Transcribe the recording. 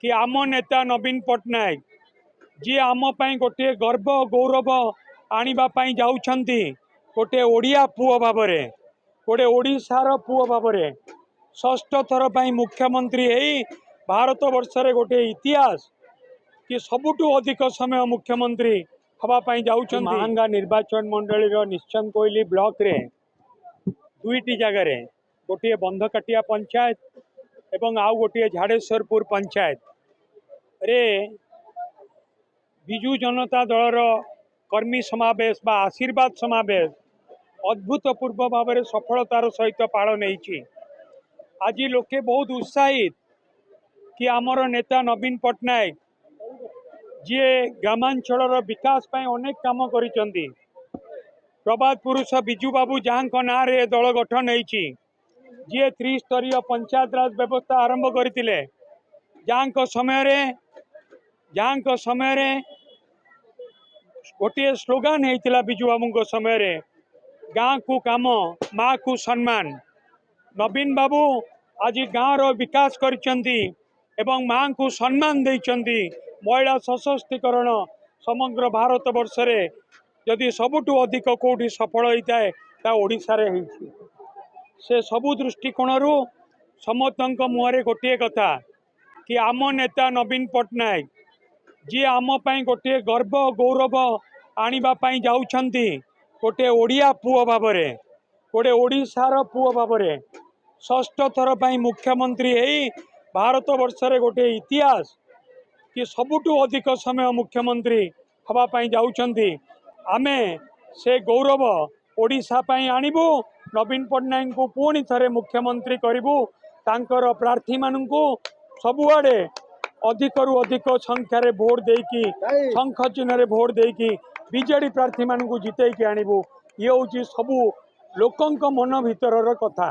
कि आम नेता नवीन पट्टनायक जी आम गोटे गर्व गौरव आने जाऊँगी गोटे ओडिया पुओ भाव गोटे ओडिशार पुओ भाव षष्ठ थर पर मुख्यमंत्री भारत वर्ष रे गोटे इतिहास कि सबुठु अधिक समय मुख्यमंत्री हवापाई जाऊँ महांगा निर्वाचन मंडली निश्चन कोइली ब्लॉक रे दुईटी जगार गोटे बंधकाटिया पंचायत एवं आउ गोटे झाड़ेश्वरपुर पंचायत रे विजु जनता दलर कर्मी समावेश बा आशीर्वाद समावेश अद्भुतपूर्व भाव में सफलतार सहित पालन होती। आज लोके बहुत उत्साहित कि आमर नेता नवीन पट्टनायक जी ग्रामांचल विकास पाई अनेक काम करिसेंती। प्रबाद पुरुष बिजू बाबू जहाँ ना रे दल गठन होती जी त्रिस्तरीय पंचायत राज व्यवस्था आरंभ करते जहाँ समय रे गोटे स्लोगान होता बिजू बाबू समय गाँ को काम माँ को सम्मान। नवीन बाबू आज गाँव रो विकास करिसेंती एवं माँ को सम्मान देइचंती। महिला सशक्तिकरण समग्र भारत वर्ष रे जदि सबुठु अधिक कोठी सफल होता है ता ओडिशा रे होइछि। से सबु दृष्टिकोण समस्त मुहरे गोटे कथा कि आम नेता नवीन पट्टनायक जी आम गोटे गर्व गौरव आने जाऊँगी गोटे ओडिया पुओ भाव गोटे ओडिशार पुओ भाव षष्ठ थर पर मुख्यमंत्री भारत वर्ष रे गोटे इतिहास कि सबुठु अधिक समय मुख्यमंत्री हवापाई जाऊँगी। आमे से गौरव ओडिशा पाई आनिबु नवीन पट्टनायक को पुणी थरे मुख्यमंत्री करिबु। तांकर प्रार्थी मानू सबुआडे अधिक रु अधिक संख्यार भोट देकी शंख चिन्ह भोट देकी बीजेडी प्रार्थी मानू जितेकी आनिबु। ये हूँ सबू लोकंक मन भितर कथा।